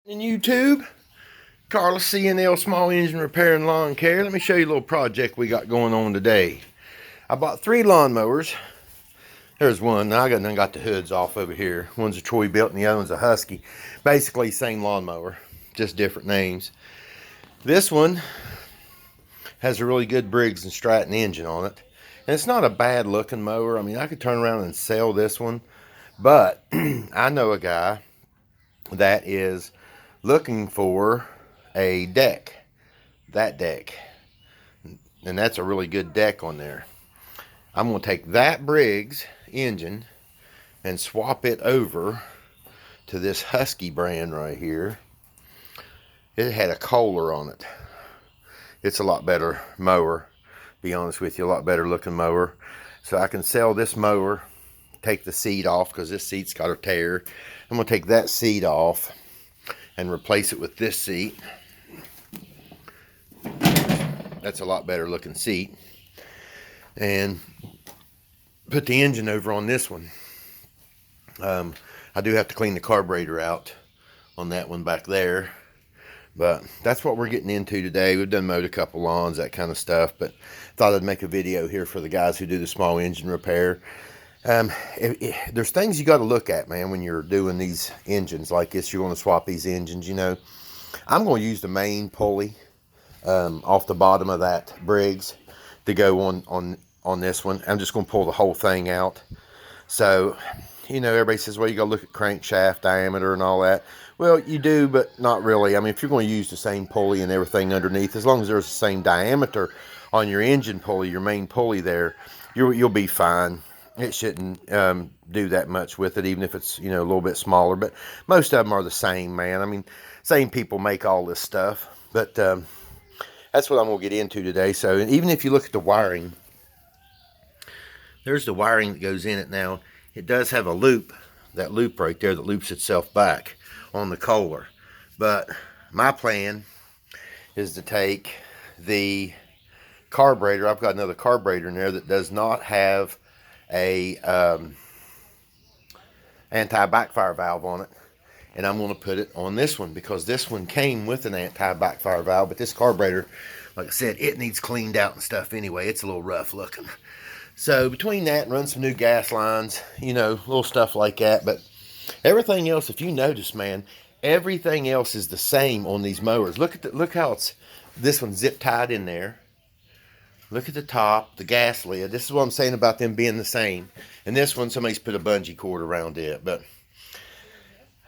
In YouTube, Carlos CNL Small Engine Repair and Lawn Care. Let me show you a little project we got going on today. I bought 3 lawnmowers. There's one. Now I got the hoods off over here. One's a Troy built and the other one's a Husky. Basically same lawnmower, just different names. This one has a really good Briggs and Stratton engine on it. And it's not a bad looking mower. I mean, I could turn around and sell this one. But I know a guy that is looking for a deck, that deck, and that's a really good deck on there. I'm going to take that Briggs engine and swap it over to this Husky brand right here. It had a Kohler on it. It's a lot better mower, be honest with you, a lot better looking mower. So I can sell this mower, take the seat off because this seat's got a tear. I'm going to take that seat off and replace it with this seat. That's a lot better looking seat. And put the engine over on this one. I do have to clean the carburetor out on that one back there. But that's what we're getting into today. We've done mowed a couple lawns, that kind of stuff. But thought I'd make a video here for the guys who do the small engine repair. There's things you got to look at, man, when you're doing these engines like this. You want to swap these engines, you know. I'm going to use the main pulley off the bottom of that Briggs to go on this one. I'm just going to pull the whole thing out. So, you know, everybody says, well, you got to look at crankshaft diameter and all that. Well, you do, but not really. I mean, if you're going to use the same pulley and everything underneath, as long as there's the same diameter on your engine pulley, your main pulley there, you'll be fine. It shouldn't do that much with it, even if it's, you know, a little bit smaller. But most of them are the same, man. I mean, same people make all this stuff. But that's what I'm going to get into today. So even if you look at the wiring, there's the wiring that goes in it now. It does have a loop, that loop right there that loops itself back on the Kohler. But my plan is to take the carburetor. I've got another carburetor in there that does not have a anti-backfire valve on it, and I'm going to put it on this one because this one came with an anti-backfire valve. But this carburetor, like I said, it needs cleaned out and stuff anyway. It's a little rough looking. So between that and run some new gas lines, you know, little stuff like that. But everything else, if you notice, man, everything else is the same on these mowers. Look how this one's zip tied in there. Look at the top, the gas lid. This is what I'm saying about them being the same. And this one, somebody's put a bungee cord around it. But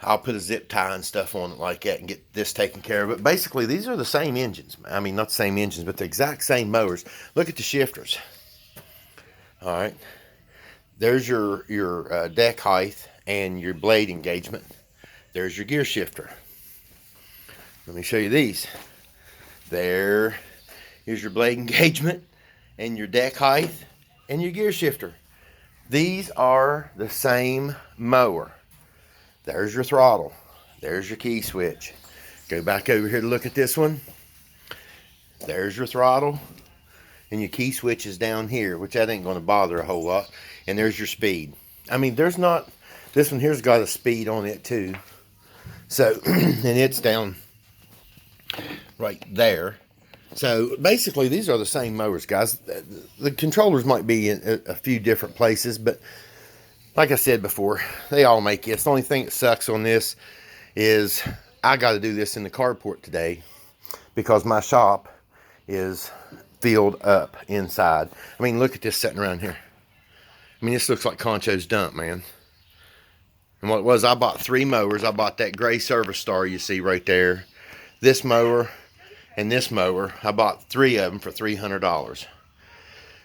I'll put a zip tie and stuff on it like that and get this taken care of. But basically, these are the same engines. I mean, not the same engines, but the exact same mowers. Look at the shifters. All right. There's your deck height and your blade engagement. There's your gear shifter. Let me show you these. There is your blade engagement and your deck height and your gear shifter. These are the same mower. There's your throttle. There's your key switch. Go back over here to look at this one. There's your throttle. And your key switch is down here, which that ain't going to bother a whole lot. And there's your speed. I mean, there's not... This one here's got a speed on it too. So, and it's down right there. So, basically, these are the same mowers, guys. The controllers might be in a few different places, but like I said before, they all make it. The only thing that sucks on this is I got to do this in the carport today because my shop is filled up inside. I mean, look at this sitting around here. I mean, this looks like Concho's dump, man. And what it was, I bought 3 mowers. I bought that gray Service Star you see right there, this mower, and this mower. I bought 3 of them for $300.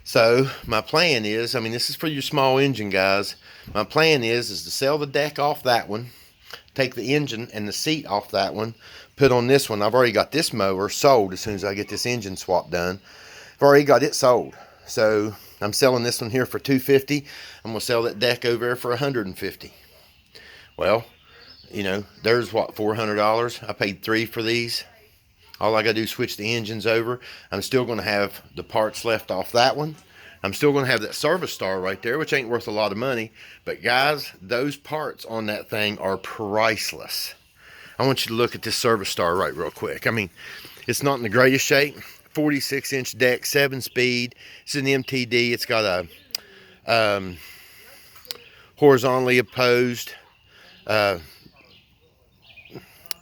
So my plan is, I mean, this is for your small engine guys. My plan is to sell the deck off that one, take the engine and the seat off that one, put on this one. I've already got this mower sold as soon as I get this engine swap done. I've already got it sold. So I'm selling this one here for $250. I'm going to sell that deck over there for $150. Well, you know, there's what, $400. I paid $3 for these. All I got to do is switch the engines over. I'm still going to have the parts left off that one. I'm still going to have that Service Star right there, which ain't worth a lot of money. But guys, those parts on that thing are priceless. I want you to look at this service star right real quick. I mean, it's not in the greatest shape. 46-inch deck, 7-speed. It's an MTD. It's got a horizontally opposed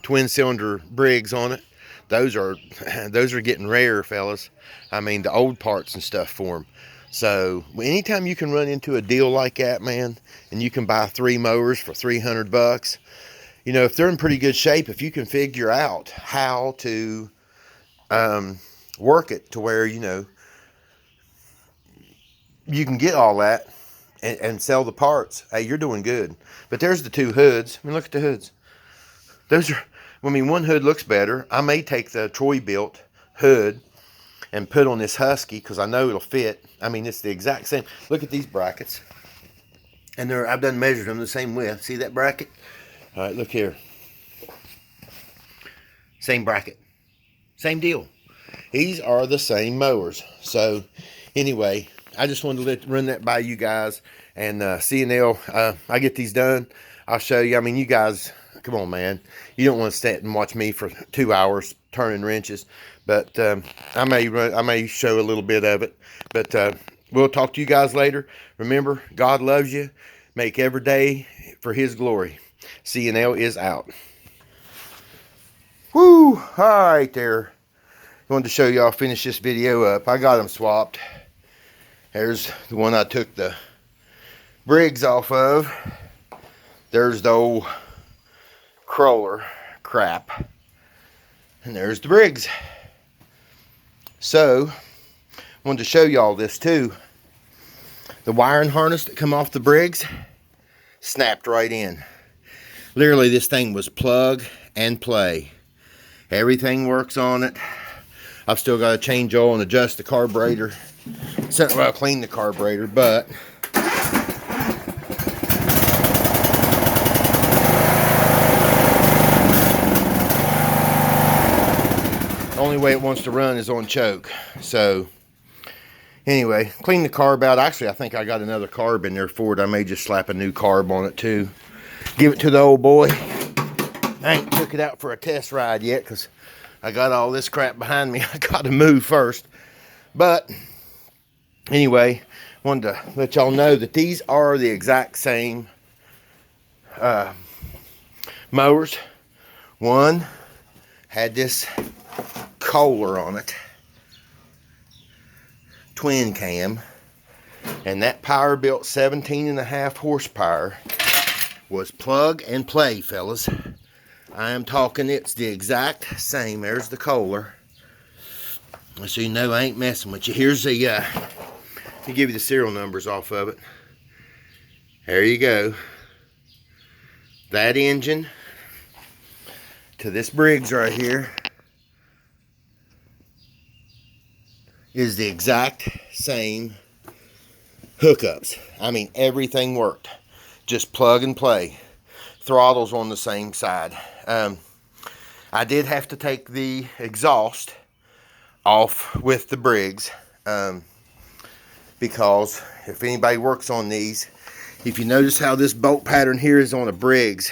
twin cylinder Briggs on it. Those are getting rare, fellas. I mean, the old parts and stuff for them. So anytime you can run into a deal like that, man, and you can buy 3 mowers for $300, you know, if they're in pretty good shape, if you can figure out how to work it to where, you know, you can get all that and sell the parts, hey, you're doing good. But there's the 2 hoods. I mean, look at the hoods. Those are, I mean, one hood looks better. I may take the Troy built hood and put on this Husky because I know it'll fit. I mean, it's the exact same. Look at these brackets. And I've done measured them the same width. See that bracket? All right, look here. Same bracket. Same deal. These are the same mowers. So anyway, I just wanted to run that by you guys. And C&L, I get these done. I'll show you. I mean, you guys, come on, man. You don't want to sit and watch me for 2 hours turning wrenches. But I may show a little bit of it. But we'll talk to you guys later. Remember, God loves you. Make every day for His glory. C&L is out. Woo! All right there. I wanted to show y'all, finish this video up. I got them swapped. There's the one I took the Briggs off of. There's the old Kohler crap. And there's the Briggs. So, I wanted to show y'all this too. The wiring harness that come off the Briggs snapped right in. Literally, this thing was plug and play. Everything works on it. I've still got to change oil and adjust the carburetor. Well, clean the carburetor, but the only way it wants to run is on choke. So anyway, clean the carb out. Actually, I think I got another carb in there for it. I may just slap a new carb on it too. Give it to the old boy. I ain't took it out for a test ride yet because I got all this crap behind me. I got to move first. But anyway, wanted to let y'all know that these are the exact same mowers. One had this Kohler on it, twin cam, and that power built 17.5 horsepower was plug and play, fellas. I am talking, it's the exact same. There's the Kohler. So you know I ain't messing with you. Here's the let me give you the serial numbers off of it. There you go. That engine to this Briggs right here is the exact same hookups. I mean, everything worked. Just plug and play. Throttles on the same side. I did have to take the exhaust off with the Briggs because if anybody works on these, if you notice how this bolt pattern here is on a Briggs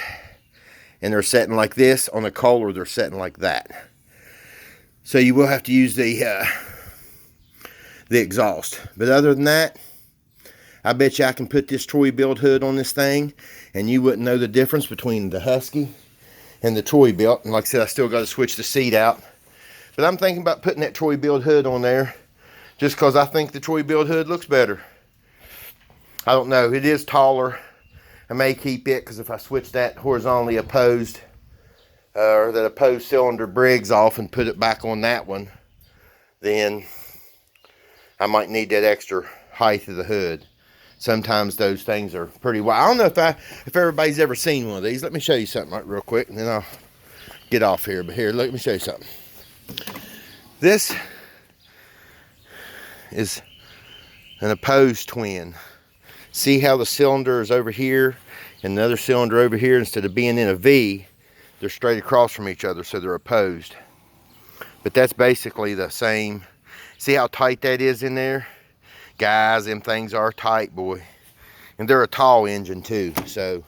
and they're setting like this, on a Kohler they're setting like that. So you will have to use the exhaust. But other than that, I bet you I can put this Troy built hood on this thing and you wouldn't know the difference between the Husky and the Troy built. And like I said, I still got to switch the seat out. But I'm thinking about putting that Troy built hood on there just because I think the Troy built hood looks better. I don't know. It is taller. I may keep it because if I switch that horizontally opposed or that opposed cylinder Briggs off and put it back on that one, then I might need that extra height of the hood. Sometimes those things are pretty wide. I don't know if everybody's ever seen one of these. Let me show you something right real quick and then I'll get off here. But here, let me show you something. This is an opposed twin. See how the cylinder is over here and the other cylinder over here, instead of being in a V, they're straight across from each other, so they're opposed. But that's basically the same. See how tight that is in there? Guys, them things are tight, boy. And they're a tall engine too, so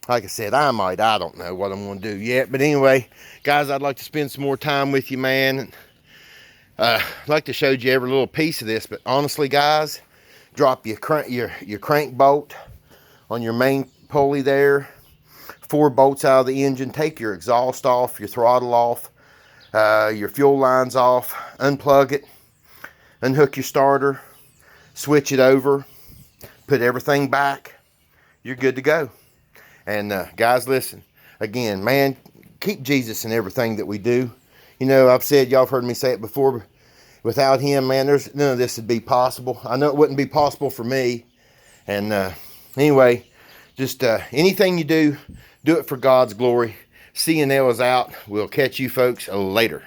Like I said, I don't know what I'm going to do yet. But anyway, guys, I'd like to spend some more time with you, man. I'd like to show you every little piece of this. But honestly, guys, drop your crank bolt on your main pulley there. 4 bolts out of the engine. Take your exhaust off, your throttle off, your fuel lines off. Unplug it. Unhook your starter. Switch it over. Put everything back. You're good to go. And guys, listen, again, man, keep Jesus in everything that we do. You know, I've said, y'all have heard me say it before, without him, man, there's none of this would be possible. I know it wouldn't be possible for me. And anyway, just anything you do, do it for God's glory. CNL is out. We'll catch you folks later.